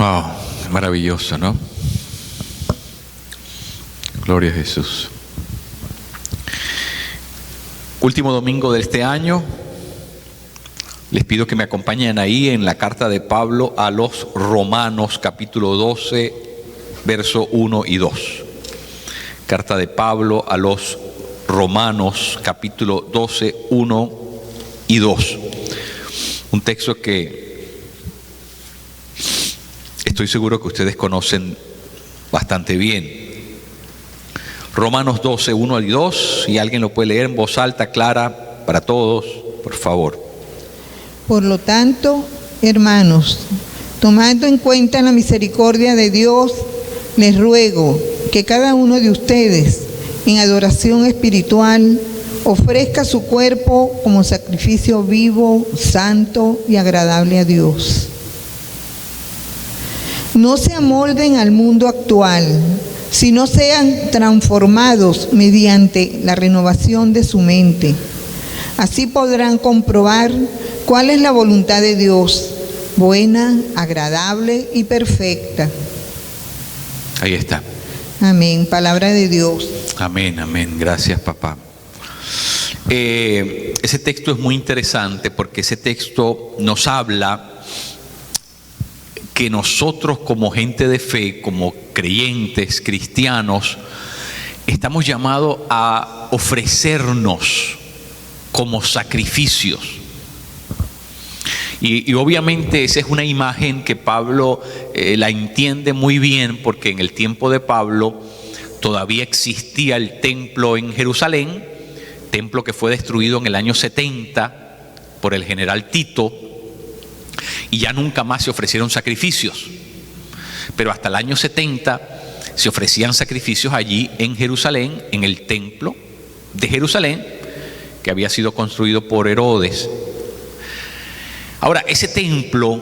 Wow, maravilloso, ¿no? Gloria a Jesús. Último domingo de este año. Les pido que me acompañen ahí en la carta de Pablo a los Romanos, capítulo 12, verso 1 y 2. Carta de Pablo a los Romanos, capítulo 12, 1 y 2. Un texto que estoy seguro que ustedes conocen bastante bien. Romanos 12, 1 y 2. Si alguien lo puede leer en voz alta, clara, para todos, por favor. Por lo tanto, hermanos, tomando en cuenta la misericordia de Dios, les ruego que cada uno de ustedes, en adoración espiritual, ofrezca su cuerpo como sacrificio vivo, santo y agradable a Dios. No se amolden al mundo actual, sino sean transformados mediante la renovación de su mente. Así podrán comprobar cuál es la voluntad de Dios, buena, agradable y perfecta. Ahí está. Amén. Palabra de Dios. Amén, amén. Gracias, papá. Ese texto es muy interesante porque ese texto nos habla que nosotros como gente de fe, como creyentes, cristianos, estamos llamados a ofrecernos como sacrificios. Y obviamente esa es una imagen que Pablo la entiende muy bien, porque en el tiempo de Pablo todavía existía el templo en Jerusalén, templo que fue destruido en el año 70 por el general Tito, y ya nunca más se ofrecieron sacrificios. Pero hasta el año 70 se ofrecían sacrificios allí en Jerusalén, en el templo de Jerusalén, que había sido construido por Herodes. Ahora, ese templo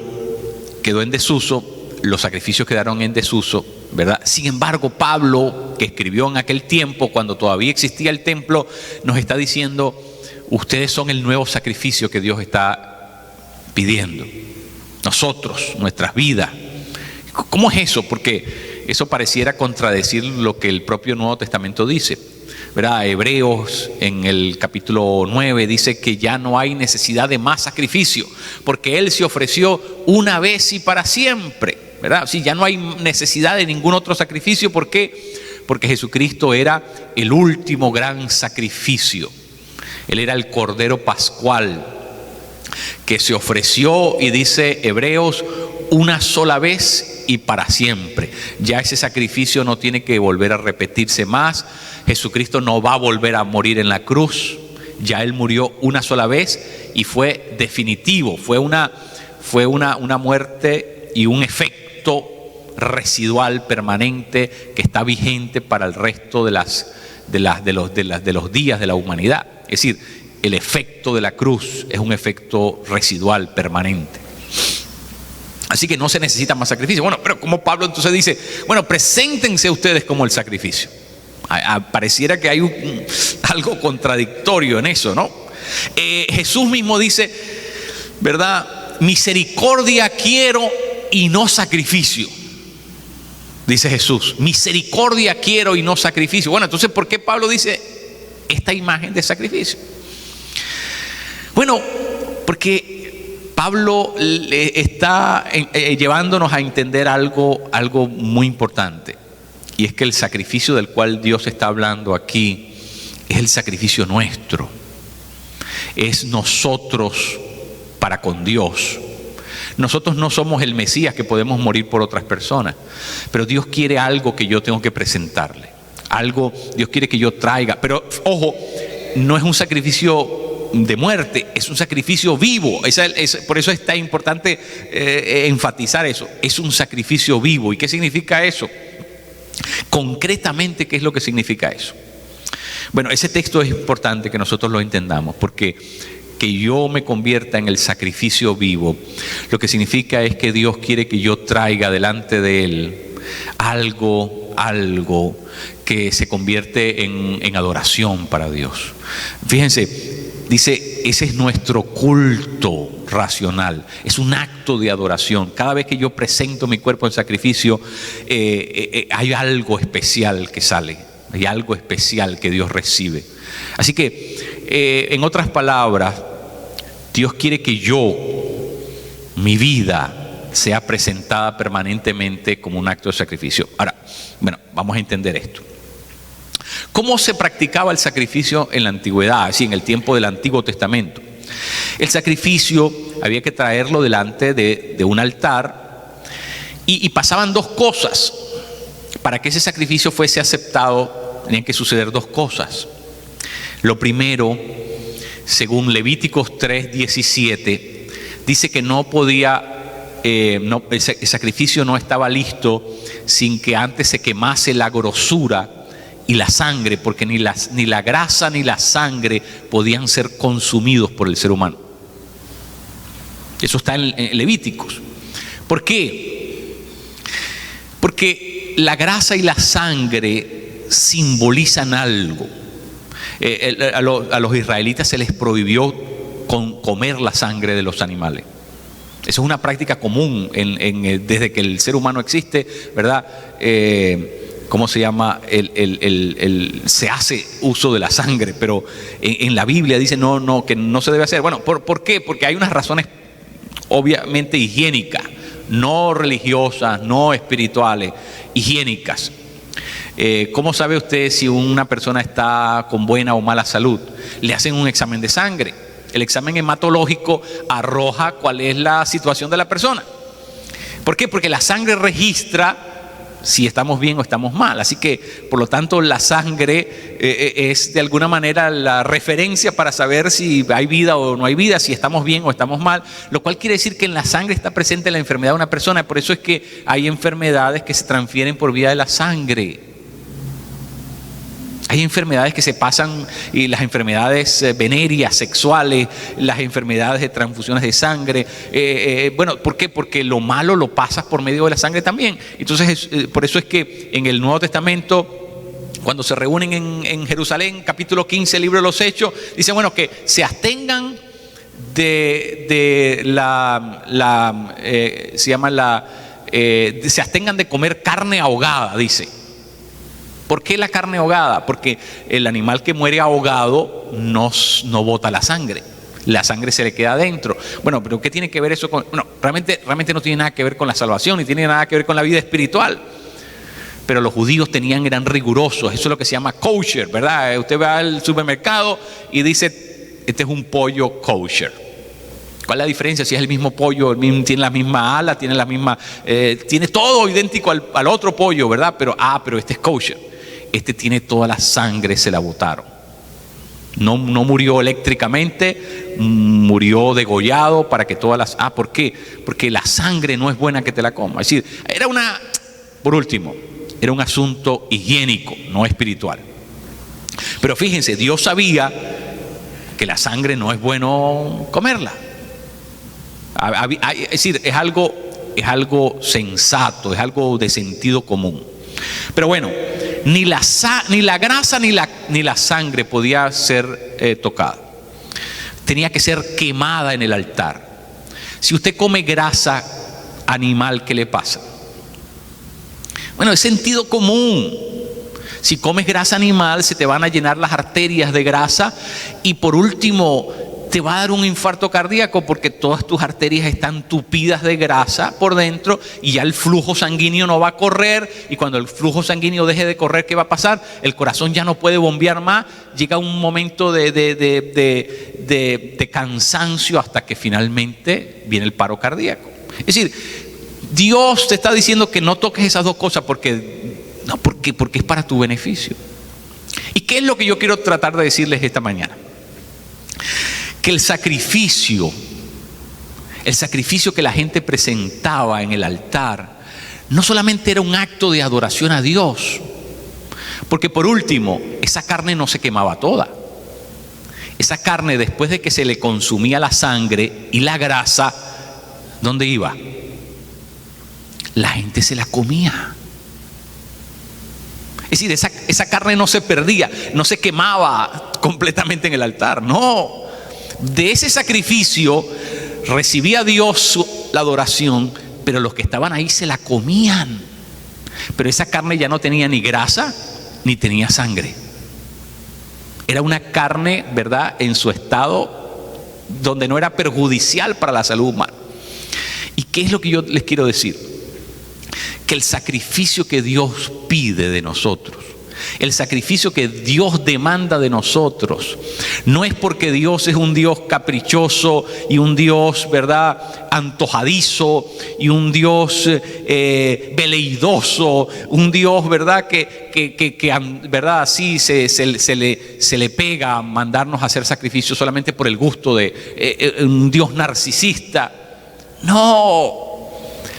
quedó en desuso, los sacrificios quedaron en desuso, ¿verdad? Sin embargo, Pablo, que escribió en aquel tiempo, cuando todavía existía el templo, nos está diciendo: ustedes son el nuevo sacrificio que Dios está pidiendo. Nosotros, nuestras vidas. ¿Cómo es eso? Porque eso pareciera contradecir lo que el propio Nuevo Testamento dice, ¿verdad? Hebreos en el capítulo 9 dice que ya no hay necesidad de más sacrificio, porque Él se ofreció una vez y para siempre, ¿verdad? Sí, ya no hay necesidad de ningún otro sacrificio. ¿Por qué? Porque Jesucristo era el último gran sacrificio. Él era el Cordero Pascual que se ofreció, y dice Hebreos, una sola vez y para siempre. Ya ese sacrificio no tiene que volver a repetirse más. Jesucristo no va a volver a morir en la cruz. Ya Él murió una sola vez y fue definitivo. Fue una muerte y un efecto residual permanente que está vigente para el resto de los días de la humanidad. Es decir, el efecto de la cruz es un efecto residual permanente. Así que no se necesita más sacrificio. Bueno, pero como Pablo entonces dice, bueno, preséntense ustedes como el sacrificio. Pareciera que hay algo contradictorio en eso, ¿no? Jesús mismo dice, ¿verdad? Misericordia quiero y no sacrificio. Dice Jesús, misericordia quiero y no sacrificio. Bueno, entonces, ¿por qué Pablo dice esta imagen de sacrificio? Bueno, porque Pablo está llevándonos a entender algo muy importante, y es que el sacrificio del cual Dios está hablando aquí es el sacrificio nuestro, es nosotros para con Dios. Nosotros no somos el Mesías que podemos morir por otras personas, pero Dios quiere algo que yo tengo que presentarle, algo Dios quiere que yo traiga, pero ojo, no es un sacrificio de muerte, es un sacrificio vivo. Por eso está importante enfatizar eso. Es un sacrificio vivo. ¿Y qué significa eso? Concretamente, ¿qué es lo que significa eso? Bueno, ese texto es importante que nosotros lo entendamos, porque que yo me convierta en el sacrificio vivo, lo que significa es que Dios quiere que yo traiga delante de Él algo que se convierte en adoración para Dios. Fíjense, dice, ese es nuestro culto racional, es un acto de adoración. Cada vez que yo presento mi cuerpo en sacrificio, hay algo especial que sale, hay algo especial que Dios recibe. Así que, en otras palabras, Dios quiere que mi vida, sea presentada permanentemente como un acto de sacrificio. Ahora, bueno, vamos a entender esto. ¿Cómo se practicaba el sacrificio en la antigüedad, así en el tiempo del Antiguo Testamento? El sacrificio había que traerlo delante de un altar y pasaban dos cosas. Para que ese sacrificio fuese aceptado, tenían que suceder dos cosas. Lo primero, según Levíticos 3:17, dice que no podía, el sacrificio no estaba listo sin que antes se quemase la grosura y la sangre, porque ni la grasa ni la sangre podían ser consumidos por el ser humano. Eso está en Levíticos. ¿Por qué? Porque la grasa y la sangre simbolizan algo. A los israelitas se les prohibió comer la sangre de los animales. Eso es una práctica común desde que el ser humano existe, ¿verdad? ¿Cómo se llama? Se hace uso de la sangre, pero en la Biblia dice que no se debe hacer. Bueno, ¿por qué? Porque hay unas razones obviamente higiénicas, no religiosas, no espirituales, higiénicas. ¿Cómo sabe usted si una persona está con buena o mala salud? Le hacen un examen de sangre. El examen hematológico arroja cuál es la situación de la persona. ¿Por qué? Porque la sangre registra si estamos bien o estamos mal. Así que, por lo tanto, la sangre es de alguna manera la referencia para saber si hay vida o no hay vida, si estamos bien o estamos mal, lo cual quiere decir que en la sangre está presente la enfermedad de una persona. Por eso es que hay enfermedades que se transfieren por vía de la sangre. Hay enfermedades que se pasan, y las enfermedades venéreas, sexuales, las enfermedades de transfusiones de sangre. Bueno, ¿por qué? Porque lo malo lo pasas por medio de la sangre también. Entonces, por eso es que en el Nuevo Testamento, cuando se reúnen en Jerusalén, capítulo 15, libro de los Hechos, dice, bueno, que se abstengan se abstengan de comer carne ahogada, dice. ¿Por qué la carne ahogada? Porque el animal que muere ahogado no bota la sangre se le queda adentro. Bueno, pero ¿qué tiene que ver eso con...? Bueno, realmente no tiene nada que ver con la salvación, ni tiene nada que ver con la vida espiritual. Pero los judíos eran rigurosos, eso es lo que se llama kosher, ¿verdad? Usted va al supermercado y dice, este es un pollo kosher. ¿Cuál es la diferencia? Si es el mismo pollo, tiene la misma ala, tiene tiene todo idéntico al otro pollo, ¿verdad? Pero este es kosher. Este tiene toda la sangre, se la botaron. No murió eléctricamente, murió degollado para que todas las... ¿por qué? Porque la sangre no es buena que te la comas. Es decir, por último, era un asunto higiénico, no espiritual. Pero fíjense, Dios sabía que la sangre no es bueno comerla. Es decir, es algo sensato, es algo de sentido común. Pero bueno, ni la grasa ni la sangre podía ser tocada. Tenía que ser quemada en el altar. Si usted come grasa animal, ¿qué le pasa? Bueno, es sentido común. Si comes grasa animal, se te van a llenar las arterias de grasa y por último te va a dar un infarto cardíaco porque todas tus arterias están tupidas de grasa por dentro y ya el flujo sanguíneo no va a correr, y cuando el flujo sanguíneo deje de correr, ¿qué va a pasar? El corazón ya no puede bombear más, llega un momento de cansancio hasta que finalmente viene el paro cardíaco. Es decir, Dios te está diciendo que no toques esas dos cosas porque es para tu beneficio. ¿Y qué es lo que yo quiero tratar de decirles esta mañana? Que el sacrificio que la gente presentaba en el altar no solamente era un acto de adoración a Dios, porque por último, esa carne no se quemaba toda. Esa carne, después de que se le consumía la sangre y la grasa, ¿dónde iba? La gente se la comía. Es decir, esa carne no se perdía, no se quemaba completamente en el altar, no. De ese sacrificio recibía Dios la adoración, pero los que estaban ahí se la comían. Pero esa carne ya no tenía ni grasa ni tenía sangre. Era una carne, ¿verdad?, en su estado donde no era perjudicial para la salud humana. ¿Y qué es lo que yo les quiero decir? Que el sacrificio que Dios pide de nosotros, el sacrificio que Dios demanda de nosotros, no es porque Dios es un Dios caprichoso y un Dios, ¿verdad?, antojadizo y un Dios veleidoso, un Dios, ¿verdad?, que ¿verdad?, así se le pega a mandarnos a hacer sacrificios solamente por el gusto de un Dios narcisista. No.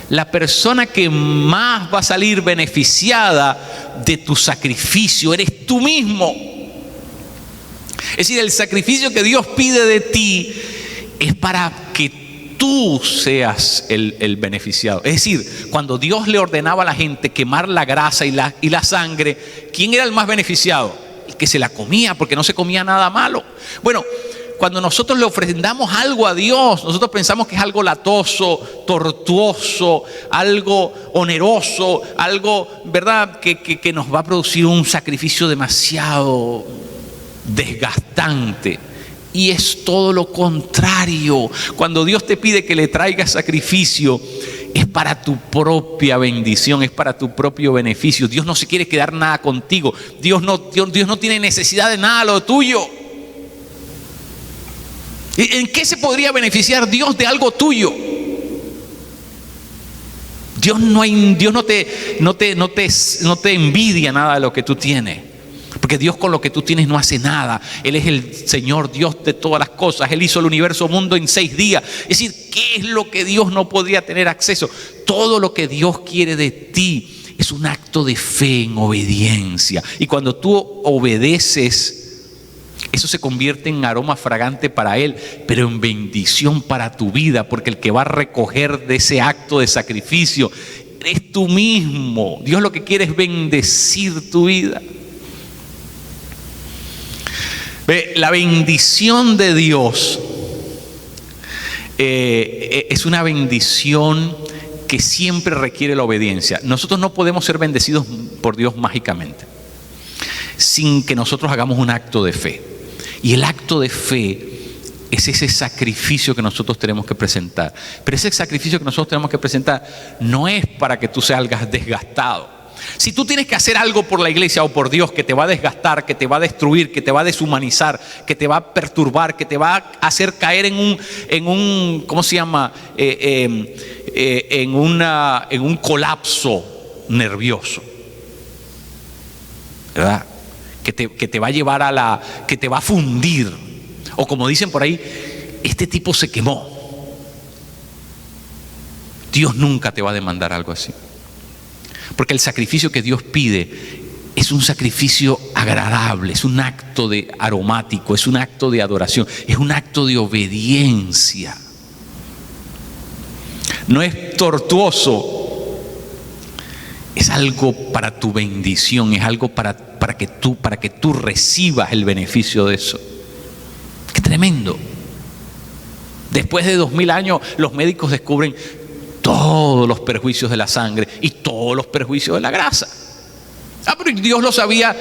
La persona que más va a salir beneficiada de tu sacrificio eres tú mismo. Es decir, el sacrificio que Dios pide de ti es para que tú seas el beneficiado. Es decir, cuando Dios le ordenaba a la gente quemar la grasa y la sangre, ¿quién era el más beneficiado? El que se la comía, porque no se comía nada malo. Bueno, cuando nosotros le ofrendamos algo a Dios, nosotros pensamos que es algo latoso, tortuoso, algo oneroso, algo, ¿verdad?, que nos va a producir un sacrificio demasiado desgastante. Y es todo lo contrario. Cuando Dios te pide que le traigas sacrificio, es para tu propia bendición, es para tu propio beneficio. Dios no se quiere quedar nada contigo. Dios no tiene necesidad de nada lo tuyo. ¿En qué se podría beneficiar Dios de algo tuyo? Dios no te envidia nada de lo que tú tienes, porque Dios con lo que tú tienes no hace nada. Él es el Señor Dios de todas las cosas. Él hizo el universo mundo en 6 días. Es decir, ¿qué es lo que Dios no podría tener acceso? Todo lo que Dios quiere de ti es un acto de fe en obediencia. Y cuando tú obedeces, eso se convierte en aroma fragante para Él, pero en bendición para tu vida, porque el que va a recoger de ese acto de sacrificio eres tú mismo. Dios lo que quiere es bendecir tu vida. La bendición de Dios es una bendición que siempre requiere la obediencia. Nosotros no podemos ser bendecidos por Dios mágicamente, sin que nosotros hagamos un acto de fe. Y el acto de fe es ese sacrificio que nosotros tenemos que presentar. Pero ese sacrificio que nosotros tenemos que presentar no es para que tú salgas desgastado. Si tú tienes que hacer algo por la iglesia o por Dios que te va a desgastar, que te va a destruir, que te va a deshumanizar, que te va a perturbar, que te va a hacer caer en un ¿cómo se llama? En un colapso nervioso, ¿verdad? Que te va a llevar que te va a fundir. O como dicen por ahí, este tipo se quemó. Dios nunca te va a demandar algo así. Porque el sacrificio que Dios pide es un sacrificio agradable, es un acto de aromático, es un acto de adoración, es un acto de obediencia. No es tortuoso. Es algo para tu bendición, es algo para que tú recibas el beneficio de eso. ¡Qué tremendo! Después de 2000 años, los médicos descubren todos los perjuicios de la sangre y todos los perjuicios de la grasa. Pero Dios lo sabía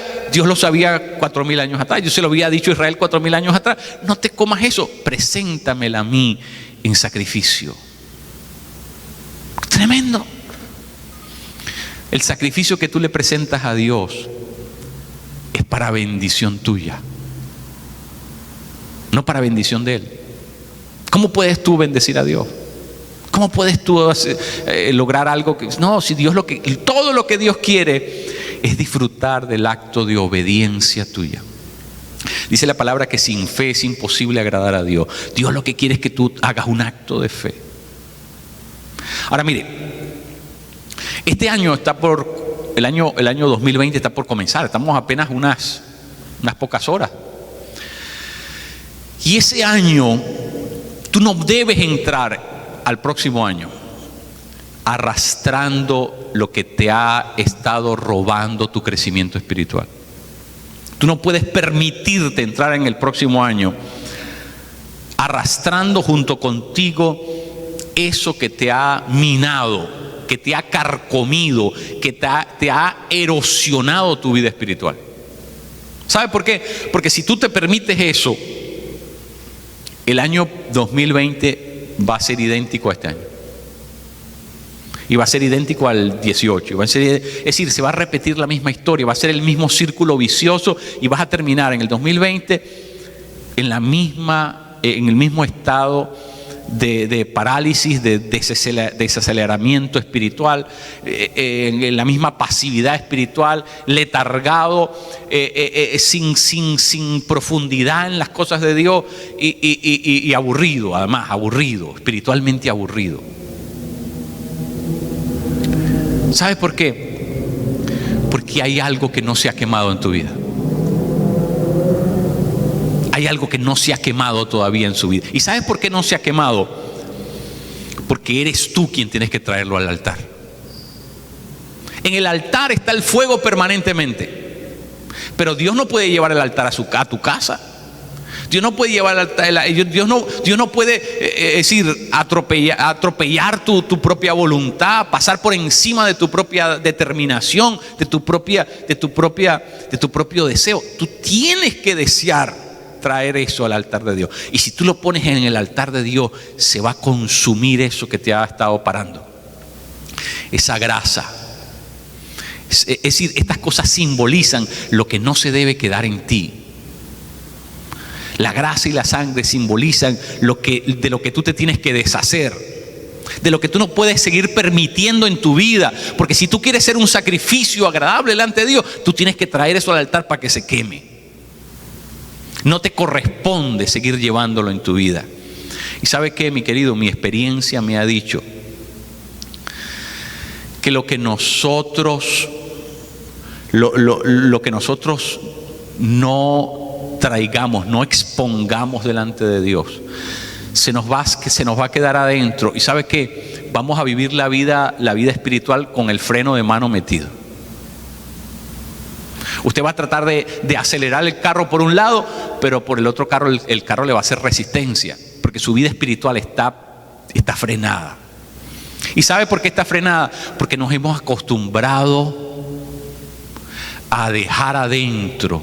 4000 años atrás. Yo se lo había dicho a Israel 4000 años atrás. No te comas eso, preséntamela a mí en sacrificio. Tremendo. El sacrificio que tú le presentas a Dios es para bendición tuya, no para bendición de Él. ¿Cómo puedes tú bendecir a Dios? ¿Cómo puedes tú lograr algo que... No, si Dios todo lo que Dios quiere es disfrutar del acto de obediencia tuya. Dice la palabra que sin fe es imposible agradar a Dios. Dios lo que quiere es que tú hagas un acto de fe. Ahora mire, este año el año 2020 está por comenzar. Estamos apenas unas pocas horas. Y ese año tú no debes entrar al próximo año arrastrando lo que te ha estado robando tu crecimiento espiritual. Tú no puedes permitirte entrar en el próximo año arrastrando junto contigo eso que te ha minado, que te ha carcomido, que te ha erosionado tu vida espiritual. ¿Sabe por qué? Porque si tú te permites eso, el año 2020 va a ser idéntico a este año. Y va a ser idéntico al 18. Es decir, se va a repetir la misma historia, va a ser el mismo círculo vicioso y vas a terminar en el 2020 en el mismo estado de parálisis, de desaceleramiento espiritual, en la misma pasividad espiritual, letargado, sin profundidad en las cosas de Dios y aburrido, además, espiritualmente aburrido. ¿Sabes por qué? Porque hay algo que no se ha quemado en tu vida. Hay algo que no se ha quemado todavía en su vida. ¿Y sabes por qué no se ha quemado? Porque eres tú quien tienes que traerlo al altar. En el altar está el fuego permanentemente. Pero Dios no puede llevar el altar a tu casa. Dios no puede llevar Dios no puede atropellar tu propia voluntad, pasar por encima de tu propia determinación, de tu propio deseo. Tú tienes que desear traer eso al altar de Dios. Y si tú lo pones en el altar de Dios, se va a consumir eso que te ha estado parando. Esa grasa. Es decir, estas cosas simbolizan lo que no se debe quedar en ti. La grasa y la sangre simbolizan de lo que tú te tienes que deshacer, de lo que tú no puedes seguir permitiendo en tu vida. Porque si tú quieres ser un sacrificio agradable delante de Dios, tú tienes que traer eso al altar para que se queme. No te corresponde seguir llevándolo en tu vida. Y ¿sabe qué, mi querido? Mi experiencia me ha dicho que lo que nosotros no traigamos, no expongamos delante de Dios, se nos va a quedar adentro. Y ¿sabe qué? Vamos a vivir la vida espiritual con el freno de mano metido. Usted va a tratar de acelerar el carro por un lado, pero por el otro carro el carro le va a hacer resistencia, porque su vida espiritual está frenada. ¿Y sabe por qué está frenada? Porque nos hemos acostumbrado a dejar adentro.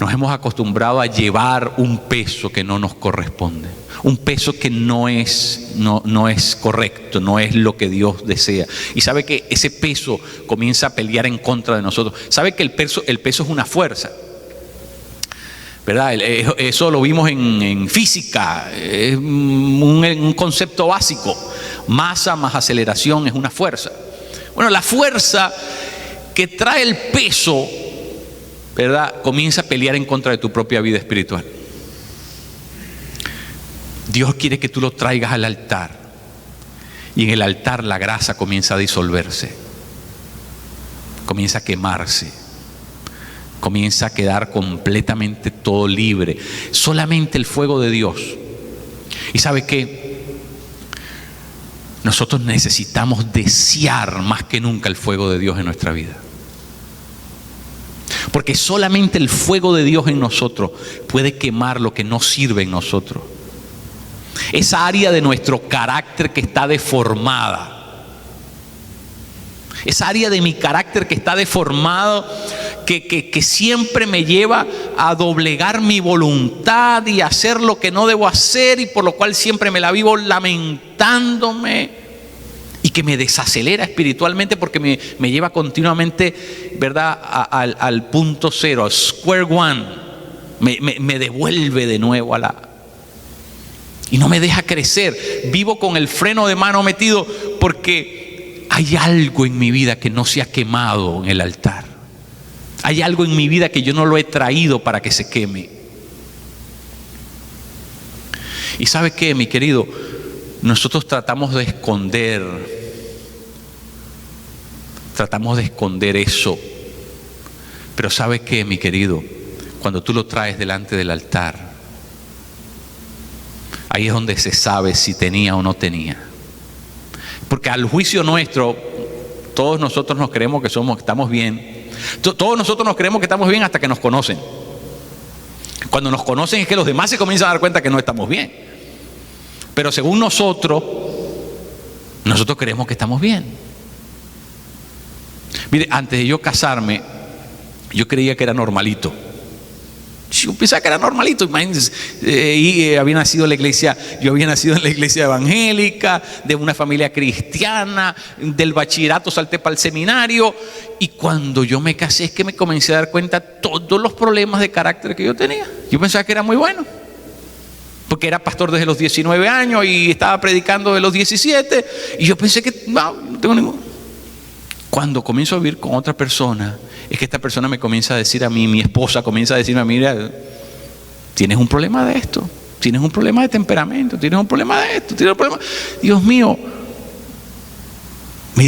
Nos hemos acostumbrado a llevar un peso que no nos corresponde, un peso que no es correcto, no es lo que Dios desea. Y sabe que ese peso comienza a pelear en contra de nosotros. Sabe que el peso es una fuerza, ¿verdad? Eso lo vimos en física, es un concepto básico. Masa más aceleración es una fuerza. Bueno, la fuerza que trae el peso, ¿verdad?, comienza a pelear en contra de tu propia vida espiritual. Dios quiere que tú lo traigas al altar, y en el altar la grasa comienza a disolverse, comienza a quemarse, comienza a quedar completamente todo libre, solamente el fuego de Dios. ¿Y sabe qué? Nosotros necesitamos desear más que nunca el fuego de Dios en nuestra vida. Porque solamente el fuego de Dios en nosotros puede quemar lo que no sirve en nosotros. Esa área de nuestro carácter que está deformada. Esa área de mi carácter que está deformado, que siempre me lleva a doblegar mi voluntad y hacer lo que no debo hacer, y por lo cual siempre me la vivo lamentándome. Y que me desacelera espiritualmente, porque me lleva continuamente, ¿verdad?, al punto cero, al square one. Me devuelve de nuevo y no me deja crecer. Vivo con el freno de mano metido porque hay algo en mi vida que no se ha quemado en el altar. Hay algo en mi vida que yo no lo he traído para que se queme. ¿Y sabe qué, mi querido? Nosotros tratamos de esconder eso. Pero ¿sabe qué, mi querido? Cuando tú lo traes delante del altar, ahí es donde se sabe si tenía o no tenía. Porque al juicio nuestro, todos nosotros nos creemos que estamos bien. Todos nosotros nos creemos que estamos bien hasta que nos conocen. Cuando nos conocen es que los demás se comienzan a dar cuenta que no estamos bien. Pero según nosotros creemos que estamos bien. Mire, antes de yo casarme, yo creía que era normalito. Yo pensaba que era normalito, imagínense, había nacido en la iglesia, yo había nacido en la iglesia evangélica, de una familia cristiana, del bachillerato salté para el seminario, y cuando yo me casé es que me comencé a dar cuenta de todos los problemas de carácter que yo tenía. Yo pensaba que era muy bueno, porque era pastor desde los 19 años y estaba predicando de los 17, y yo pensé que no tengo ningún. Cuando comienzo a vivir con otra persona, es que esta persona me comienza a decir a mí, mi esposa comienza a decirme a mí, mira, tienes un problema de esto, tienes un problema de temperamento, tienes un problema de esto, tienes un problema. Dios mío,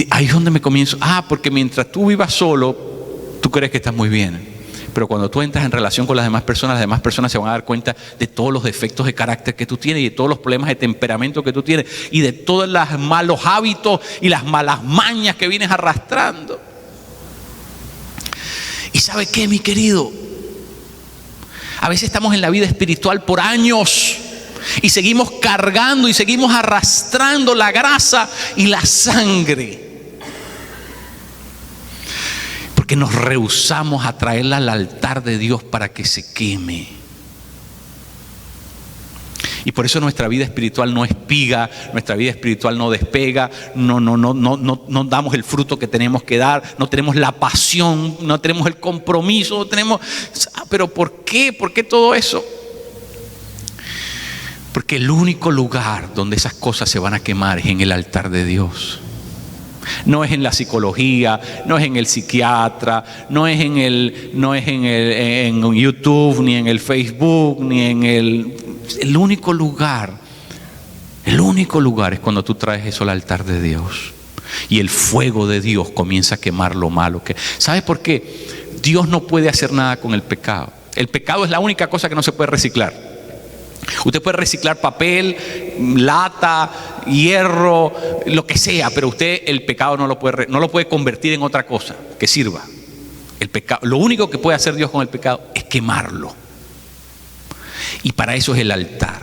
ahí es donde me comienzo, porque mientras tú vivas solo, tú crees que estás muy bien. Pero cuando tú entras en relación con las demás personas se van a dar cuenta de todos los defectos de carácter que tú tienes y de todos los problemas de temperamento que tú tienes y de todos los malos hábitos y las malas mañas que vienes arrastrando. ¿Y sabe qué, mi querido? A veces estamos en la vida espiritual por años y seguimos cargando y seguimos arrastrando la grasa y la sangre, porque nos rehusamos a traerla al altar de Dios para que se queme. Y por eso nuestra vida espiritual no espiga, nuestra vida espiritual no despega, no damos el fruto que tenemos que dar, no tenemos la pasión, no tenemos el compromiso, no tenemos. ¿Pero por qué? ¿Por qué todo eso? Porque el único lugar donde esas cosas se van a quemar es en el altar de Dios. No es en la psicología, no es en el psiquiatra, no es en YouTube, ni en el Facebook, ni en el único lugar es cuando tú traes eso al altar de Dios y el fuego de Dios comienza a quemar lo malo. ¿Sabes por qué? Dios no puede hacer nada con el pecado. El pecado es la única cosa que no se puede reciclar. Usted puede reciclar papel, lata, hierro, lo que sea, pero usted el pecado no lo puede convertir en otra cosa que sirva. El pecado, lo único que puede hacer Dios con el pecado es quemarlo. Y para eso es el altar.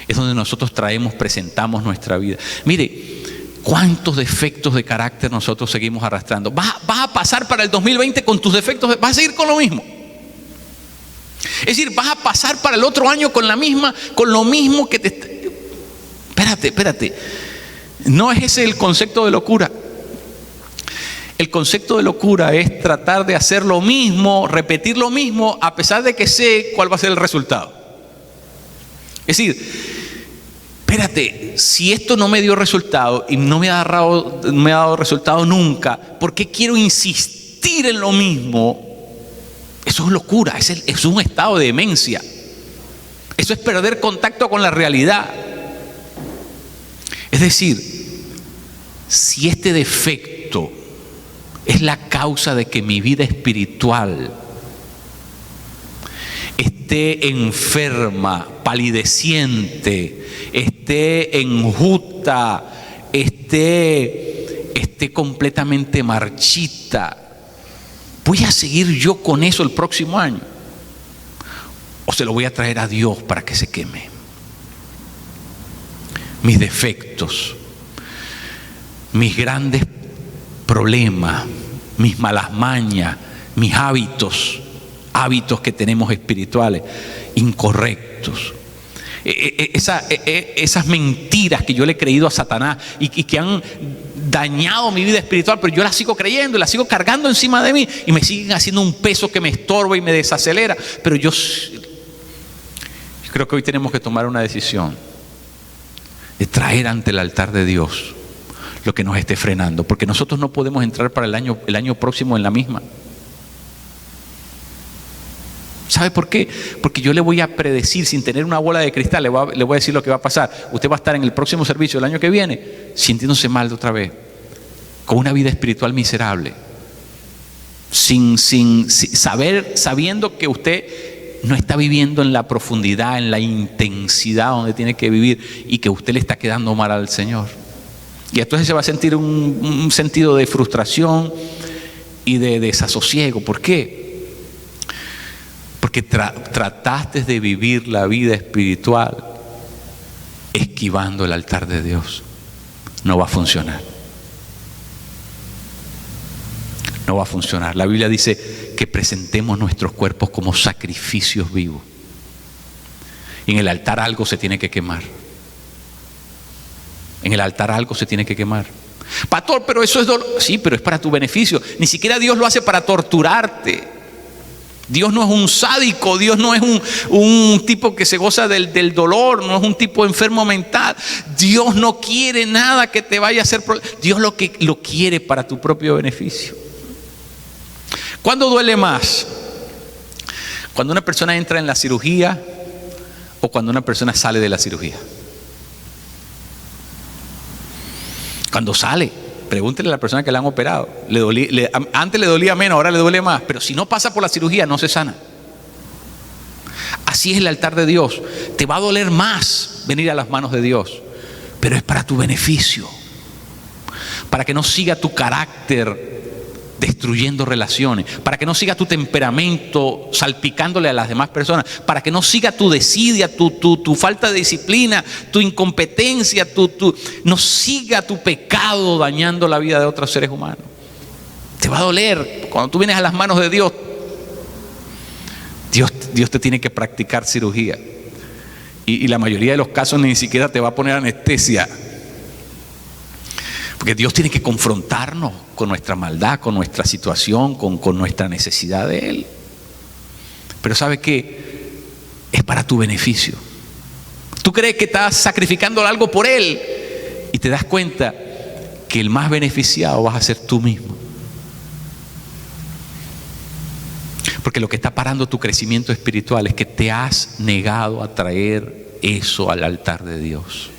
Es donde nosotros presentamos nuestra vida. Mire, cuántos defectos de carácter nosotros seguimos arrastrando. Vas a pasar para el 2020 con tus defectos, vas a seguir con lo mismo. Es decir, vas a pasar para el otro año con lo mismo que te. Espérate. No es ese el concepto de locura. El concepto de locura es tratar de hacer lo mismo, repetir lo mismo, a pesar de que sé cuál va a ser el resultado. Es decir, espérate, si esto no me dio resultado y no me ha dado resultado nunca, ¿por qué quiero insistir en lo mismo? Eso es locura, es un estado de demencia. Eso es perder contacto con la realidad. Es decir, si este defecto es la causa de que mi vida espiritual esté enferma, palideciente, esté enjuta, esté completamente marchita, ¿voy a seguir yo con eso el próximo año? ¿O se lo voy a traer a Dios para que se queme? Mis defectos, mis grandes problemas, mis malas mañas, mis hábitos que tenemos espirituales incorrectos. Esas mentiras que yo le he creído a Satanás y que han dañado mi vida espiritual, pero yo las sigo creyendo y las sigo cargando encima de mí y me siguen haciendo un peso que me estorba y me desacelera. Pero yo creo que hoy tenemos que tomar una decisión de traer ante el altar de Dios lo que nos esté frenando, porque nosotros no podemos entrar para el año próximo en la misma. ¿Sabe por qué? Porque yo le voy a predecir, sin tener una bola de cristal, le voy a decir lo que va a pasar. Usted va a estar en el próximo servicio el año que viene sintiéndose mal de otra vez, con una vida espiritual miserable, sabiendo que usted no está viviendo en la profundidad, en la intensidad donde tiene que vivir, y que usted le está quedando mal al Señor. Y entonces se va a sentir un sentido de frustración y de desasosiego. ¿Por qué? Porque porque trataste de vivir la vida espiritual esquivando el altar de Dios. No va a funcionar. No va a funcionar. La Biblia dice que presentemos nuestros cuerpos como sacrificios vivos. Y en el altar algo se tiene que quemar. En el altar algo se tiene que quemar. Pastor, pero eso es dolor. Sí, pero es para tu beneficio. Ni siquiera Dios lo hace para torturarte. Dios no es un sádico, Dios no es un tipo que se goza del dolor, no es un tipo enfermo mental. Dios no quiere nada que te vaya a hacer problema. Dios lo quiere para tu propio beneficio. ¿Cuándo duele más? ¿Cuando una persona entra en la cirugía o cuando una persona sale de la cirugía? Cuando sale. Pregúntele a la persona que le han operado. Antes le dolía menos, ahora le duele más. Pero si no pasa por la cirugía, no se sana. Así es el altar de Dios. Te va a doler más venir a las manos de Dios, pero es para tu beneficio. Para que no siga tu carácter destruyendo relaciones, para que no siga tu temperamento salpicándole a las demás personas, para que no siga tu desidia, tu falta de disciplina, tu incompetencia, no siga tu pecado dañando la vida de otros seres humanos. Te va a doler cuando tú vienes a las manos de Dios. Dios te tiene que practicar cirugía y la mayoría de los casos ni siquiera te va a poner anestesia. Porque Dios tiene que confrontarnos con nuestra maldad, con nuestra situación, con nuestra necesidad de Él. Pero ¿sabe qué? Es para tu beneficio. Tú crees que estás sacrificando algo por Él y te das cuenta que el más beneficiado vas a ser tú mismo. Porque lo que está parando tu crecimiento espiritual es que te has negado a traer eso al altar de Dios.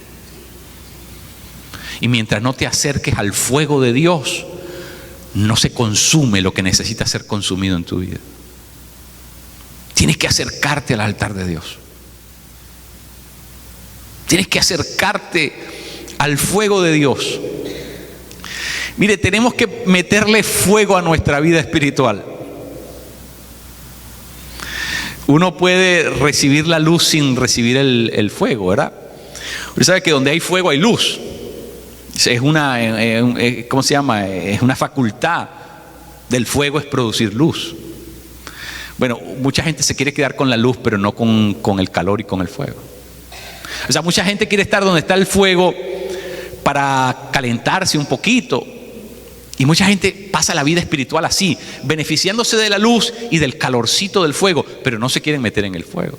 Y mientras no te acerques al fuego de Dios, no se consume lo que necesita ser consumido en tu vida. Tienes que acercarte al altar de Dios. Tienes que acercarte al fuego de Dios. Mire, tenemos que meterle fuego a nuestra vida espiritual. Uno puede recibir la luz sin recibir el fuego, ¿verdad? Usted sabe que donde hay fuego hay luz. Es una, ¿cómo se llama? Es una facultad del fuego, es producir luz. Bueno, mucha gente se quiere quedar con la luz, pero no con el calor y con el fuego. O sea, mucha gente quiere estar donde está el fuego para calentarse un poquito. Y mucha gente pasa la vida espiritual así, beneficiándose de la luz y del calorcito del fuego, pero no se quieren meter en el fuego.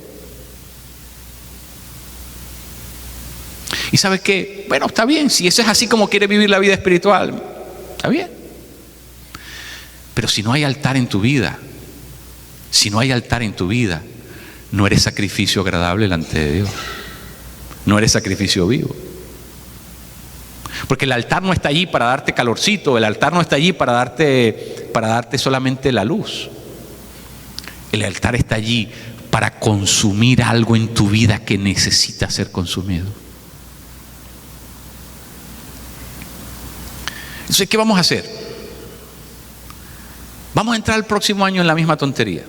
¿Y sabes qué? Bueno, está bien, si eso es así como quiere vivir la vida espiritual, está bien. Pero si no hay altar en tu vida, no eres sacrificio agradable delante de Dios. No eres sacrificio vivo. Porque el altar no está allí para darte calorcito, el altar no está allí para darte solamente la luz. El altar está allí para consumir algo en tu vida que necesita ser consumido. Entonces, ¿qué vamos a hacer? Vamos a entrar el próximo año en la misma tontería.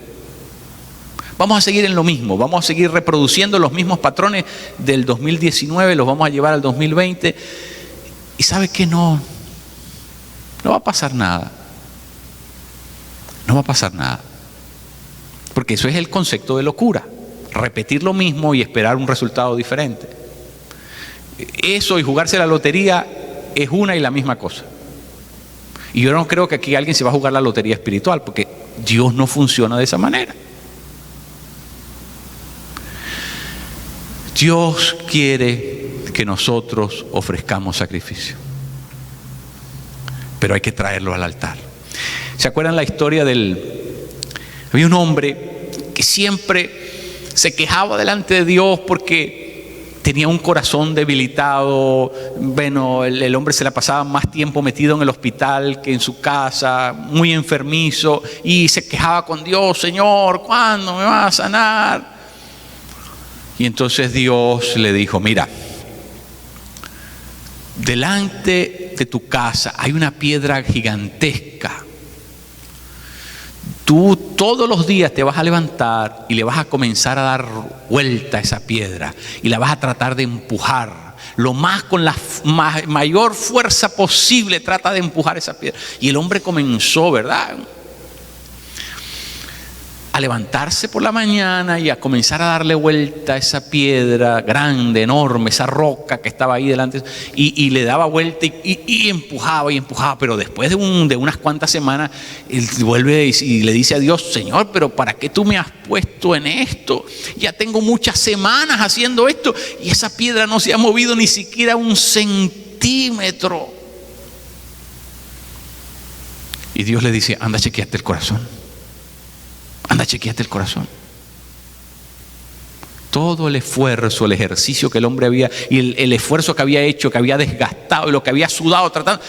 Vamos a seguir en lo mismo, vamos a seguir reproduciendo los mismos patrones del 2019, los vamos a llevar al 2020. Y ¿sabe qué? No va a pasar nada. No va a pasar nada. Porque eso es el concepto de locura. Repetir lo mismo y esperar un resultado diferente. Eso y jugarse la lotería es una y la misma cosa. Y yo no creo que aquí alguien se va a jugar la lotería espiritual, porque Dios no funciona de esa manera. Dios quiere que nosotros ofrezcamos sacrificio, pero hay que traerlo al altar. ¿Se acuerdan la historia había un hombre que siempre se quejaba delante de Dios porque tenía un corazón debilitado? Bueno, el hombre se la pasaba más tiempo metido en el hospital que en su casa, muy enfermizo, y se quejaba con Dios: Señor, ¿cuándo me vas a sanar? Y entonces Dios le dijo: mira, delante de tu casa hay una piedra gigantesca. tú todos los días te vas a levantar y le vas a comenzar a dar vuelta a esa piedra y la vas a tratar de empujar. Lo más con la mayor fuerza posible trata de empujar esa piedra. Y el hombre comenzó, ¿verdad?, a levantarse por la mañana y a comenzar a darle vuelta a esa piedra grande, enorme, esa roca que estaba ahí delante, y le daba vuelta y empujaba, pero después de unas cuantas semanas, él vuelve y le dice a Dios: Señor, pero ¿para qué tú me has puesto en esto? Ya tengo muchas semanas haciendo esto y esa piedra no se ha movido ni siquiera 1 centímetro. Y Dios le dice: anda, chequeate el corazón. Anda, chequeate el corazón. Todo el esfuerzo, el ejercicio que el hombre había, y el esfuerzo que había hecho, que había desgastado y lo que había sudado tratando,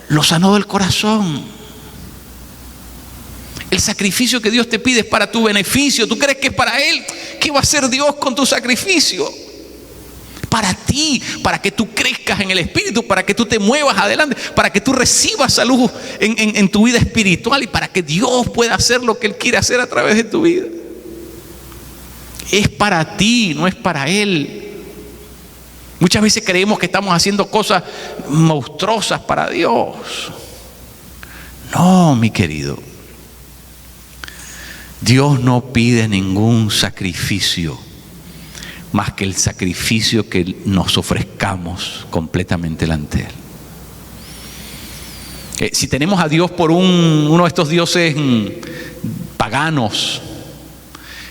lo sanó del corazón. El sacrificio que Dios te pide es para tu beneficio. ¿Tú crees que es para Él? ¿Qué va a hacer Dios con tu sacrificio? Para ti, para que tú crezcas en el Espíritu, para que tú te muevas adelante, para que tú recibas salud en tu vida espiritual y para que Dios pueda hacer lo que Él quiere hacer a través de tu vida. Es para ti, no es para Él. Muchas veces creemos que estamos haciendo cosas monstruosas para Dios. No, mi querido. Dios no pide ningún sacrificio más que el sacrificio que nos ofrezcamos completamente delante de Él. Si tenemos a Dios por uno de estos dioses paganos,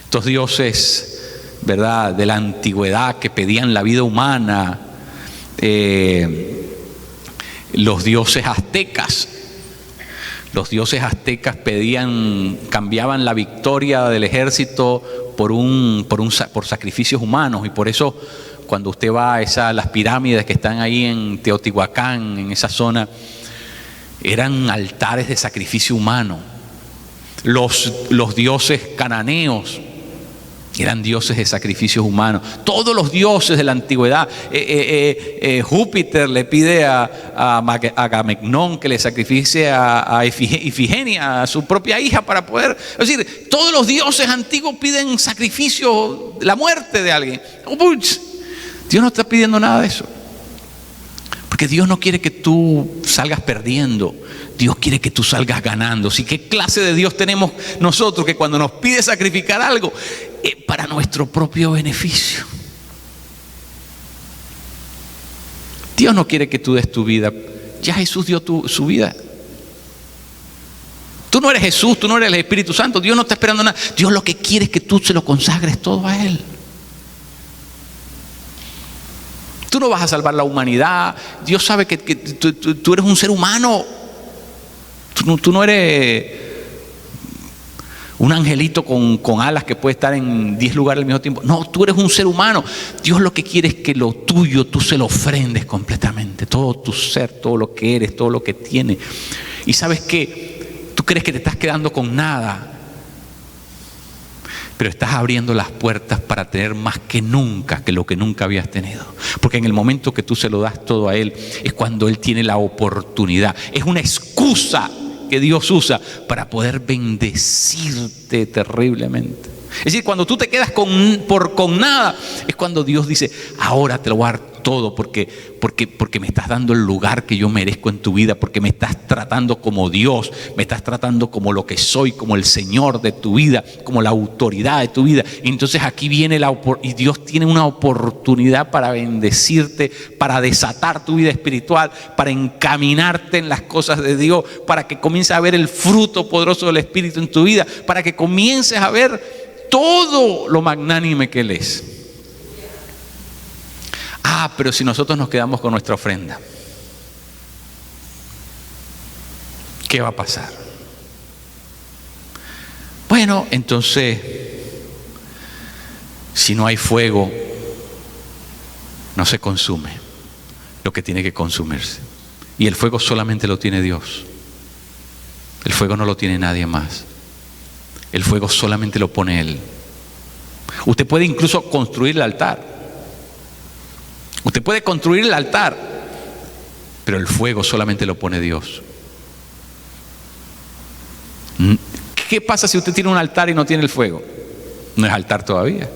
estos dioses, ¿verdad?, de la antigüedad que pedían la vida humana, los dioses aztecas. Los dioses aztecas cambiaban la victoria del ejército por sacrificios humanos, y por eso cuando usted va a las pirámides que están ahí en Teotihuacán, en esa zona, eran altares de sacrificio humano. Los dioses cananeos eran dioses de sacrificios humanos. Todos los dioses de la antigüedad. Júpiter le pide a Agamenón que le sacrifique a Ifigenia, a su propia hija, para poder... Es decir, todos los dioses antiguos piden sacrificio, la muerte de alguien. Dios no está pidiendo nada de eso. Porque Dios no quiere que tú salgas perdiendo. Dios quiere que tú salgas ganando. ¿Sí? ¿Qué clase de Dios tenemos nosotros que cuando nos pide sacrificar algo es para nuestro propio beneficio? Dios no quiere que tú des tu vida. Ya Jesús dio su vida. Tú no eres Jesús, tú no eres el Espíritu Santo. Dios no está esperando nada. Dios lo que quiere es que tú se lo consagres todo a Él. Tú no vas a salvar la humanidad. Dios sabe que tú eres un ser humano. Tú no eres un angelito con alas que puede estar en 10 lugares al mismo tiempo. No, tú eres un ser humano. Dios lo que quiere es que lo tuyo tú se lo ofrendes completamente. Todo tu ser, todo lo que eres, todo lo que tienes. Y sabes que tú crees que te estás quedando con nada, pero estás abriendo las puertas para tener más que nunca, que lo que nunca habías tenido. Porque en el momento que tú se lo das todo a Él, es cuando Él tiene la oportunidad. Es una excusa que Dios usa para poder bendecirte terriblemente. Es decir, cuando tú te quedas con nada, es cuando Dios dice: ahora te lo voy a dar todo, porque me estás dando el lugar que yo merezco en tu vida, porque me estás tratando como Dios, me estás tratando como lo que soy, como el Señor de tu vida, como la autoridad de tu vida. Y entonces aquí viene y Dios tiene una oportunidad para bendecirte, para desatar tu vida espiritual, para encaminarte en las cosas de Dios, para que comiences a ver el fruto poderoso del Espíritu en tu vida, para que comiences a ver todo lo magnánime que Él es. Pero si nosotros nos quedamos con nuestra ofrenda, ¿qué va a pasar? Bueno, entonces, si no hay fuego, no se consume lo que tiene que consumirse. Y el fuego solamente lo tiene Dios. El fuego no lo tiene nadie más. El fuego solamente lo pone Él. Usted puede incluso construir el altar. Usted puede construir el altar, pero el fuego solamente lo pone Dios. ¿Qué pasa si usted tiene un altar y no tiene el fuego? No es altar todavía.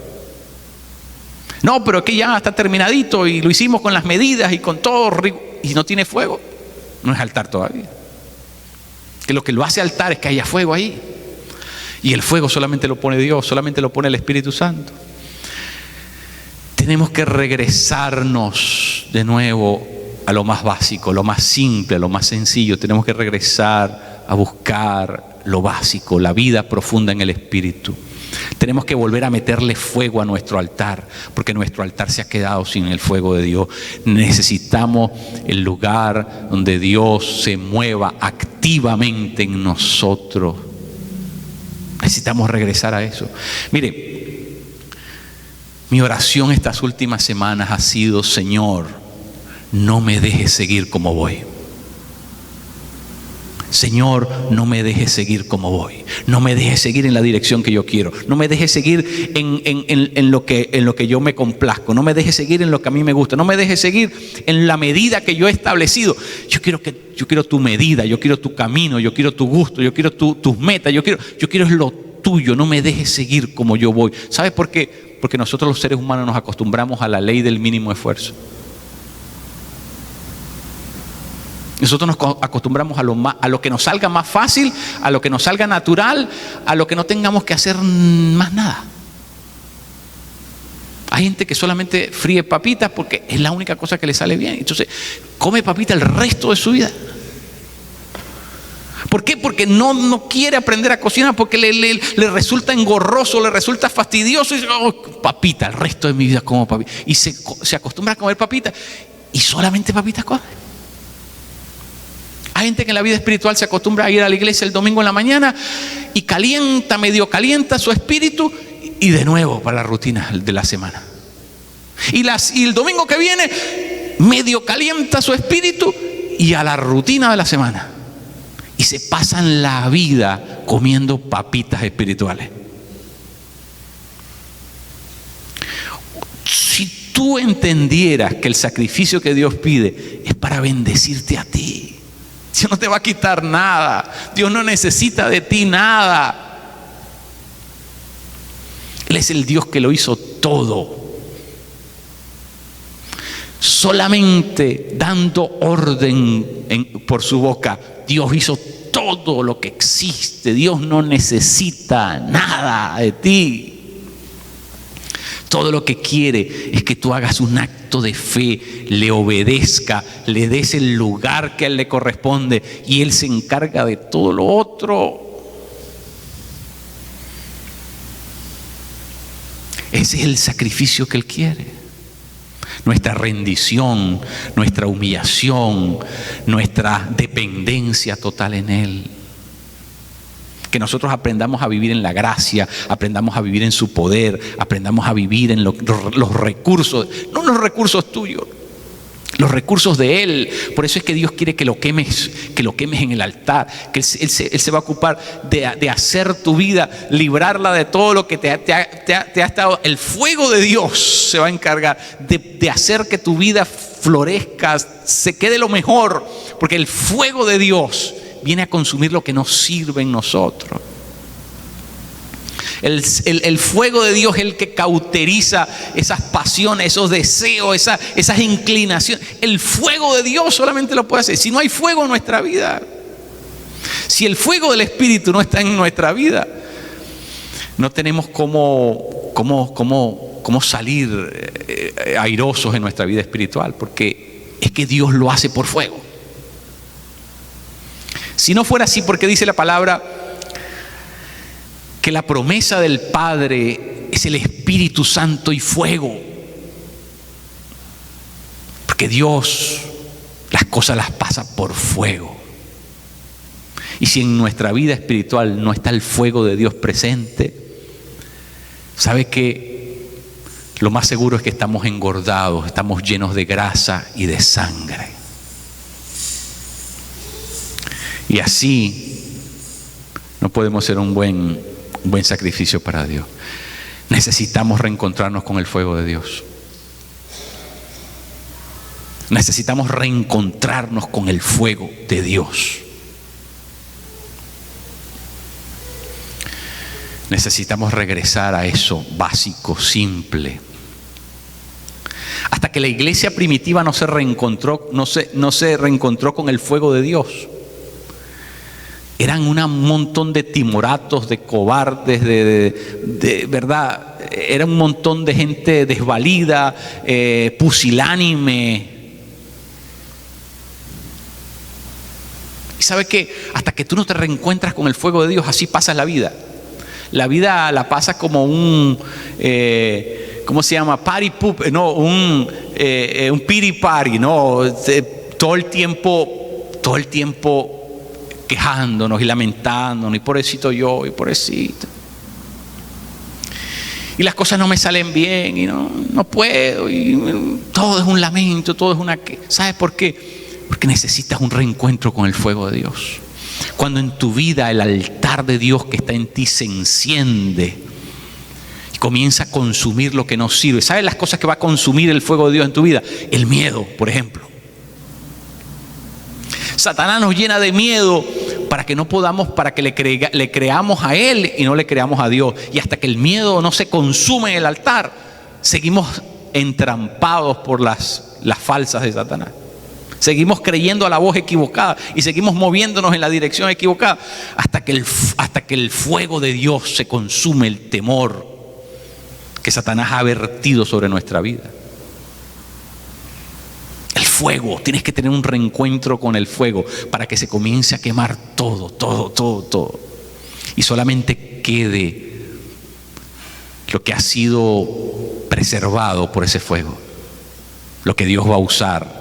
No, pero que ya está terminadito y lo hicimos con las medidas y con todo y no tiene fuego. No es altar todavía. Que lo que lo hace altar es que haya fuego ahí. Y el fuego solamente lo pone Dios, solamente lo pone el Espíritu Santo. Tenemos que regresarnos de nuevo a lo más básico, lo más simple, a lo más sencillo. Tenemos que regresar a buscar lo básico, la vida profunda en el Espíritu. Tenemos que volver a meterle fuego a nuestro altar, porque nuestro altar se ha quedado sin el fuego de Dios. Necesitamos el lugar donde Dios se mueva activamente en nosotros. Necesitamos regresar a eso. Mire, mi oración estas últimas semanas ha sido: Señor, no me dejes seguir como voy. Señor, no me dejes seguir como voy. No me dejes seguir en la dirección que yo quiero. No me dejes seguir en lo que yo me complazco. No me dejes seguir en lo que a mí me gusta. No me dejes seguir en la medida que yo he establecido. Yo quiero tu medida, yo quiero tu camino, yo quiero tu gusto, yo quiero tus metas, yo quiero es lo tuyo. No me dejes seguir como yo voy. ¿Sabes por qué? Porque nosotros los seres humanos nos acostumbramos a la ley del mínimo esfuerzo. Nosotros nos acostumbramos a lo que nos salga más fácil, a lo que nos salga natural, a lo que no tengamos que hacer más nada. Hay gente que solamente fríe papitas porque es la única cosa que le sale bien. Entonces, come papita el resto de su vida. ¿Por qué? Porque no quiere aprender a cocinar, porque le resulta engorroso, le resulta fastidioso. Y dice: oh, papita, el resto de mi vida como papita. Y se acostumbra a comer papita y solamente papitas come. Hay gente que en la vida espiritual se acostumbra a ir a la iglesia el domingo en la mañana y medio calienta su espíritu y de nuevo para la rutina de la semana. Y el domingo que viene medio calienta su espíritu y a la rutina de la semana. Y se pasan la vida comiendo papitas espirituales. Si tú entendieras que el sacrificio que Dios pide es para bendecirte a ti, Dios no te va a quitar nada. Dios no necesita de ti nada. Él es el Dios que lo hizo todo. Solamente dando orden por su boca, Dios hizo todo lo que existe. Dios no necesita nada de ti. Todo lo que quiere es que tú hagas un acto de fe, le obedezca, le des el lugar que a Él le corresponde y Él se encarga de todo lo otro. Ese es el sacrificio que Él quiere. Nuestra rendición, nuestra humillación, nuestra dependencia total en Él. Que nosotros aprendamos a vivir en la gracia, aprendamos a vivir en su poder, aprendamos a vivir en los recursos, no los recursos tuyos, los recursos de Él. Por eso es que Dios quiere que lo quemes en el altar, que Él se va a ocupar de hacer tu vida, librarla de todo lo que te ha estado. El fuego de Dios se va a encargar de hacer que tu vida florezca, se quede lo mejor, porque el fuego de Dios viene a consumir lo que nos sirve en nosotros. El fuego de Dios es el que cauteriza esas pasiones, esos deseos, esas inclinaciones. El fuego de Dios solamente lo puede hacer. Si no hay fuego en nuestra vida, si el fuego del Espíritu no está en nuestra vida, no tenemos cómo salir airosos en nuestra vida espiritual, porque es que Dios lo hace por fuego. Si no fuera así, porque dice la palabra que la promesa del Padre es el Espíritu Santo y fuego. Porque Dios las cosas las pasa por fuego. Y si en nuestra vida espiritual no está el fuego de Dios presente, ¿sabe qué? Lo más seguro es que estamos engordados, estamos llenos de grasa y de sangre. Y así no podemos ser un buen sacrificio para Dios. Necesitamos reencontrarnos con el fuego de Dios. Necesitamos reencontrarnos con el fuego de Dios. Necesitamos regresar a eso básico, simple. Hasta que la iglesia primitiva no se reencontró con el fuego de Dios. Eran un montón de timoratos, de cobardes, de verdad. Era un montón de gente desvalida, pusilánime. Y ¿sabe qué? Hasta que tú no te reencuentras con el fuego de Dios, así pasas la vida. La vida la pasas como un, ¿cómo se llama? Party poop, no, un pity party, ¿no? Todo el tiempo quejándonos y lamentándonos, y pobrecito yo, y pobrecito. Y las cosas no me salen bien, y no puedo, y todo es un lamento, todo es una... ¿Sabes por qué? Porque necesitas un reencuentro con el fuego de Dios. Cuando en tu vida el altar de Dios que está en ti se enciende y comienza a consumir lo que no sirve. ¿Sabes las cosas que va a consumir el fuego de Dios en tu vida? El miedo, por ejemplo. Satanás nos llena de miedo para que no podamos, para que le creamos a Él y no le creamos a Dios. Y hasta que el miedo no se consume en el altar, seguimos entrampados por las falsas de Satanás. Seguimos creyendo a la voz equivocada y seguimos moviéndonos en la dirección equivocada hasta que el fuego de Dios se consume, el temor que Satanás ha vertido sobre nuestra vida. El fuego, tienes que tener un reencuentro con el fuego para que se comience a quemar todo. Y solamente quede lo que ha sido preservado por ese fuego, lo que Dios va a usar,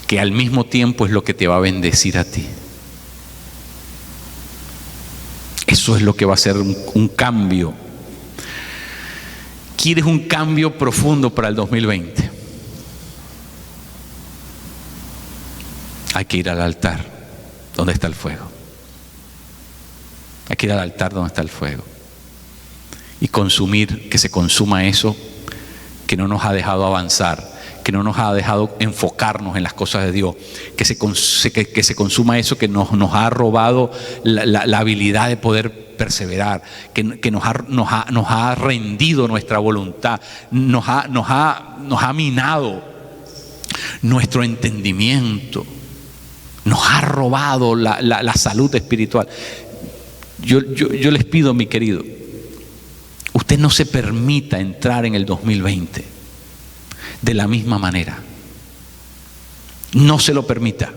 que al mismo tiempo es lo que te va a bendecir a ti. Eso es lo que va a ser un cambio. ¿Quieres un cambio profundo para el 2020? Hay que ir al altar donde está el fuego. Hay que ir al altar donde está el fuego y consumir, que se consuma eso que no nos ha dejado avanzar, que no nos ha dejado enfocarnos en las cosas de Dios, que se consuma eso que nos ha robado la habilidad de poder perseverar, que nos ha rendido nuestra voluntad, nos ha minado nuestro entendimiento, nos ha robado la salud espiritual. Yo les pido, mi querido, usted no se permita entrar en el 2020 de la misma manera. No se lo permita,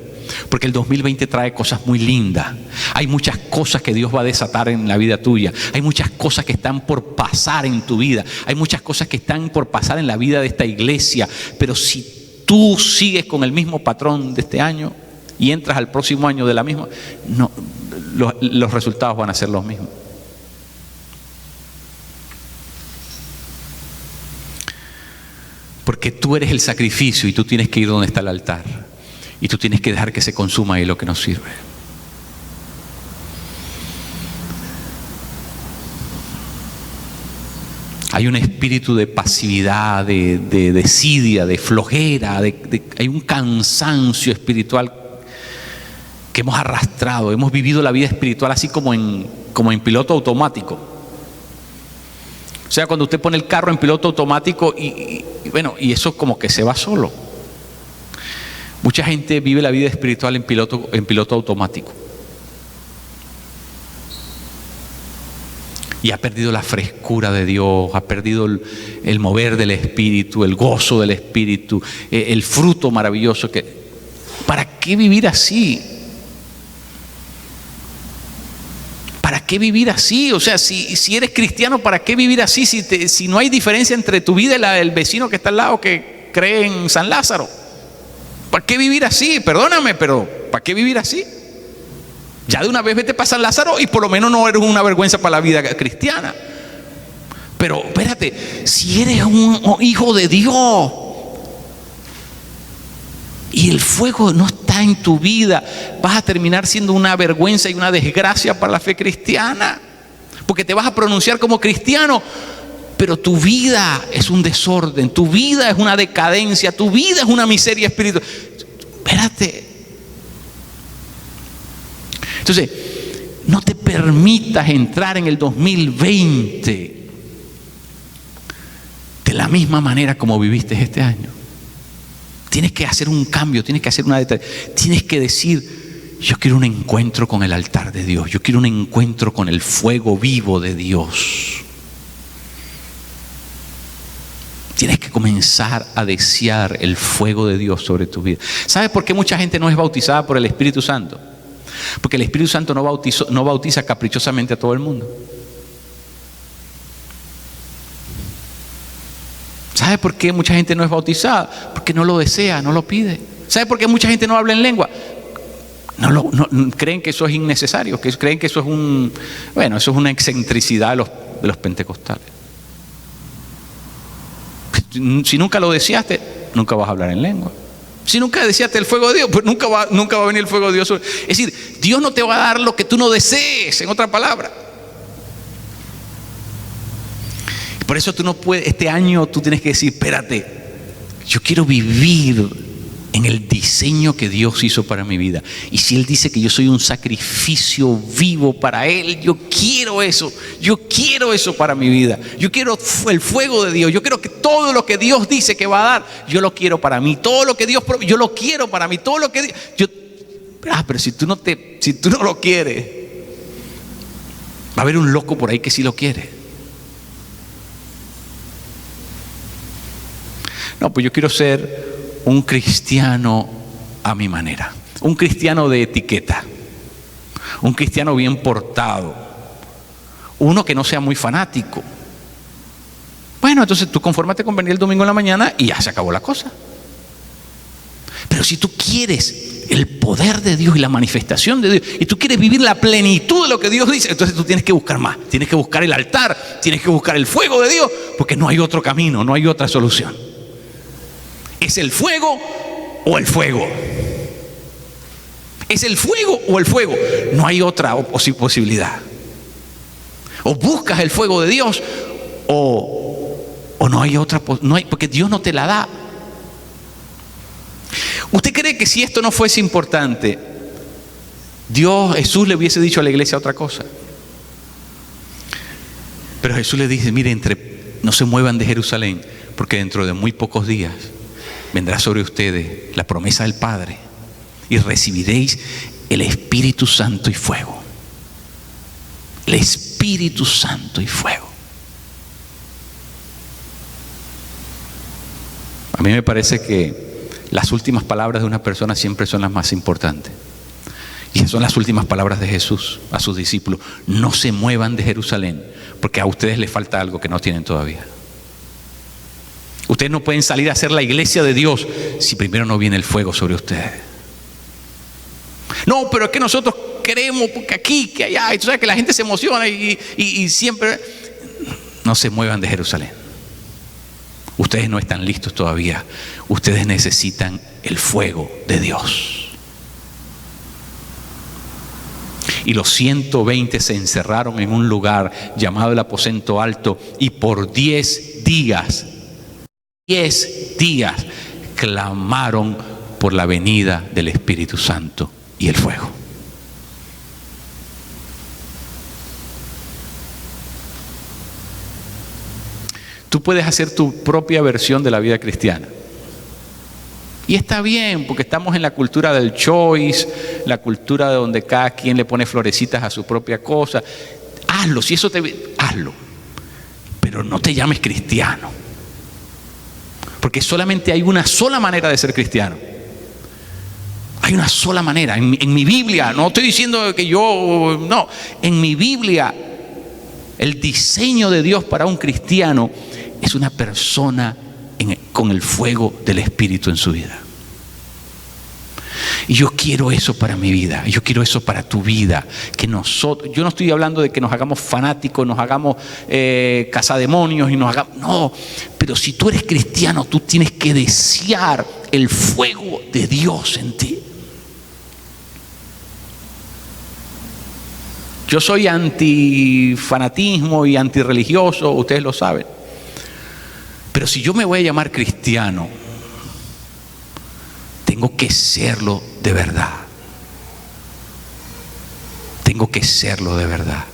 porque el 2020 trae cosas muy lindas. Hay muchas cosas que Dios va a desatar en la vida tuya. Hay muchas cosas que están por pasar en tu vida. Hay muchas cosas que están por pasar en la vida de esta iglesia. Pero si tú sigues con el mismo patrón de este año y entras al próximo año de la misma, no, los resultados van a ser los mismos. Porque tú eres el sacrificio y tú tienes que ir donde está el altar. Y tú tienes que dejar que se consuma ahí lo que nos sirve. Hay un espíritu de pasividad, de desidia, de flojera, hay un cansancio espiritual que hemos arrastrado. Hemos vivido la vida espiritual así como en piloto automático. O sea, cuando usted pone el carro en piloto automático y eso como que se va solo. Mucha gente vive la vida espiritual en piloto automático. Y ha perdido la frescura de Dios, ha perdido el mover del Espíritu, el gozo del Espíritu, el fruto maravilloso. ¿Para qué vivir así? ¿Para qué vivir así? O sea, si eres cristiano, ¿para qué vivir así? Si no hay diferencia entre tu vida y la del vecino que está al lado que cree en San Lázaro. ¿Para qué vivir así? Perdóname, pero ¿para qué vivir así? Ya de una vez vete para San Lázaro y por lo menos no eres una vergüenza para la vida cristiana. Pero espérate, si eres un hijo de Dios y el fuego no está en tu vida, vas a terminar siendo una vergüenza y una desgracia para la fe cristiana. Porque te vas a pronunciar como cristiano, pero tu vida es un desorden, tu vida es una decadencia, tu vida es una miseria espiritual. Espérate. Entonces, no te permitas entrar en el 2020 de la misma manera como viviste este año. Tienes que hacer un cambio, tienes que hacer tienes que decir: yo quiero un encuentro con el altar de Dios, yo quiero un encuentro con el fuego vivo de Dios. Tienes que comenzar a desear el fuego de Dios sobre tu vida. ¿Sabes por qué mucha gente no es bautizada por el Espíritu Santo? Porque el Espíritu Santo no bautiza caprichosamente a todo el mundo. ¿Sabes por qué mucha gente no es bautizada? Porque no lo desea, no lo pide. ¿Sabes por qué mucha gente no habla en lengua? Creen que eso es innecesario, creen que eso es eso es una excentricidad de los pentecostales. Si nunca lo deseaste, nunca vas a hablar en lengua. Si nunca deseaste el fuego de Dios, pues nunca va a venir el fuego de Dios. Es decir, Dios no te va a dar lo que tú no desees, en otra palabra. Por eso tú no puedes, este año tú tienes que decir: espérate, yo quiero vivir en el diseño que Dios hizo para mi vida. Y si Él dice que yo soy un sacrificio vivo para Él, yo quiero eso para mi vida. Yo quiero el fuego de Dios. Yo quiero que todo lo que Dios dice que va a dar, yo lo quiero para mí. Todo lo que Dios yo lo quiero para mí. Todo lo que pero si tú no lo quieres, va a haber un loco por ahí que sí lo quiere. No, pues yo quiero ser un cristiano a mi manera, un cristiano de etiqueta, un cristiano bien portado, uno que no sea muy fanático. Bueno, entonces tú confórmate con venir el domingo en la mañana y ya se acabó la cosa. Pero si tú quieres el poder de Dios y la manifestación de Dios, y tú quieres vivir la plenitud de lo que Dios dice, entonces tú tienes que buscar más, tienes que buscar el altar, tienes que buscar el fuego de Dios, porque no hay otro camino, no hay otra solución. ¿Es el fuego o el fuego? ¿Es el fuego o el fuego? No hay otra posibilidad. O buscas el fuego de Dios o no hay otra, porque Dios no te la da. ¿Usted cree que si esto no fuese importante, Jesús le hubiese dicho a la iglesia otra cosa? Pero Jesús le dice: mire, no se muevan de Jerusalén, porque dentro de muy pocos días vendrá sobre ustedes la promesa del Padre y recibiréis el Espíritu Santo y fuego. El Espíritu Santo y fuego. A mí me parece que las últimas palabras de una persona siempre son las más importantes. Y esas son las últimas palabras de Jesús a sus discípulos: no se muevan de Jerusalén, porque a ustedes les falta algo que no tienen todavía. Ustedes no pueden salir a hacer la iglesia de Dios si primero no viene el fuego sobre ustedes. No, pero es que nosotros queremos, porque aquí, que allá, y tú sabes que la gente se emociona y siempre. No se muevan de Jerusalén. Ustedes no están listos todavía. Ustedes necesitan el fuego de Dios. Y los 120 se encerraron en un lugar llamado el aposento alto, y por 10 días clamaron por la venida del Espíritu Santo y el fuego. Tú puedes hacer tu propia versión de la vida cristiana. Y está bien, porque estamos en la cultura del choice, la cultura de donde cada quien le pone florecitas a su propia cosa. Hazlo, si eso hazlo. Pero no te llames cristiano. Porque solamente hay una sola manera de ser cristiano. Hay una sola manera. En mi Biblia, no estoy diciendo que no. En mi Biblia, el diseño de Dios para un cristiano es una persona con el fuego del Espíritu en su vida. Y yo quiero eso para mi vida, yo quiero eso para tu vida. Que nosotros, yo no estoy hablando de que nos hagamos fanáticos, nos hagamos cazademonios y nos hagamos, no. Pero si tú eres cristiano, tú tienes que desear el fuego de Dios en ti. Yo soy antifanatismo y antirreligioso, ustedes lo saben. Pero si yo me voy a llamar cristiano, tengo que serlo de verdad. tengo que serlo de verdad.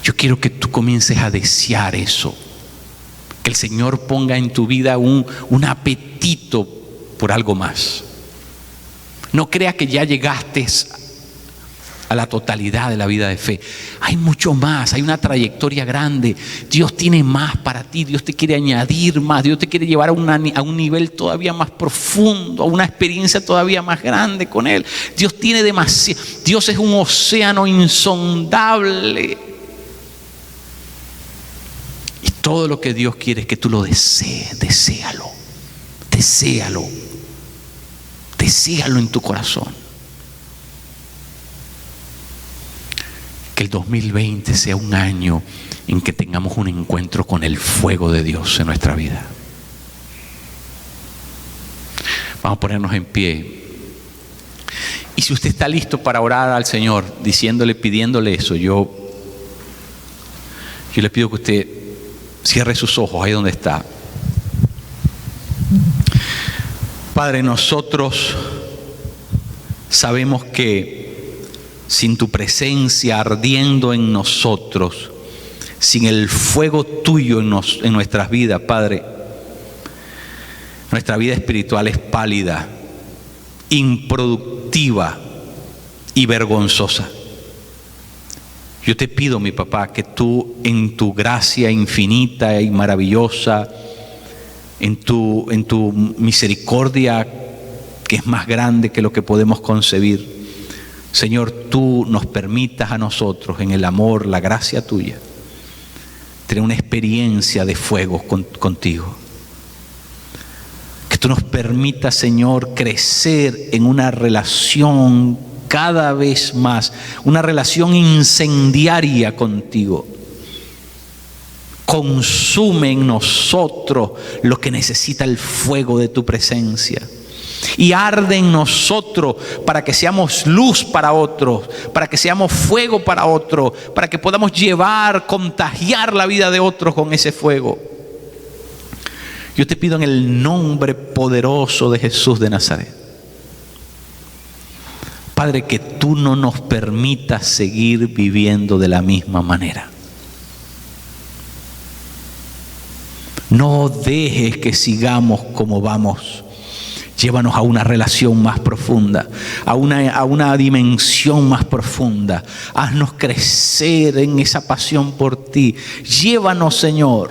Yo quiero que tú comiences a desear eso. Que el Señor ponga en tu vida un apetito por algo más. No creas que ya llegaste a la totalidad de la vida de fe. Hay mucho más, hay una trayectoria grande. Dios tiene más para ti, Dios te quiere añadir más, Dios te quiere llevar a un nivel todavía más profundo, a una experiencia todavía más grande con Él. Dios tiene demasiado. Dios es un océano insondable. Y todo lo que Dios quiere es que tú lo desees. Deséalo en tu corazón. Que el 2020 sea un año en que tengamos un encuentro con el fuego de Dios en nuestra vida. Vamos a ponernos en pie. Y si usted está listo para orar al Señor, pidiéndole eso, yo le pido que usted cierre sus ojos ahí donde está. Padre, nosotros sabemos que sin tu presencia ardiendo en nosotros, sin el fuego tuyo en nuestras vidas, Padre, nuestra vida espiritual es pálida, improductiva y vergonzosa. Yo te pido, mi papá, que tú en tu gracia infinita y maravillosa, en tu misericordia que es más grande que lo que podemos concebir, Señor, tú nos permitas a nosotros en el amor, la gracia tuya, tener una experiencia de fuego contigo. Que tú nos permitas, Señor, crecer en una relación cada vez más, una relación incendiaria contigo. Consume en nosotros lo que necesita el fuego de tu presencia. Y arde en nosotros para que seamos luz para otros, para que seamos fuego para otros, para que podamos contagiar la vida de otros con ese fuego. Yo te pido en el nombre poderoso de Jesús de Nazaret, Padre, que tú no nos permitas seguir viviendo de la misma manera. No dejes que sigamos como vamos. Llévanos a una relación más profunda, a una dimensión más profunda. Haznos crecer en esa pasión por ti. Llévanos, Señor,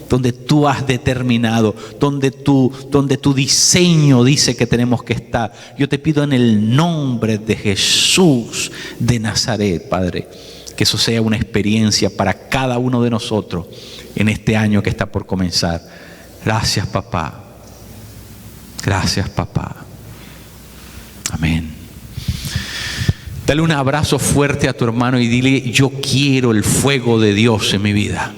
donde tú has determinado, donde tu diseño dice que tenemos que estar. Yo te pido en el nombre de Jesús de Nazaret, Padre, que eso sea una experiencia para cada uno de nosotros en este año que está por comenzar. Gracias, papá. Gracias, papá. Amén. Dale un abrazo fuerte a tu hermano y dile: yo quiero el fuego de Dios en mi vida.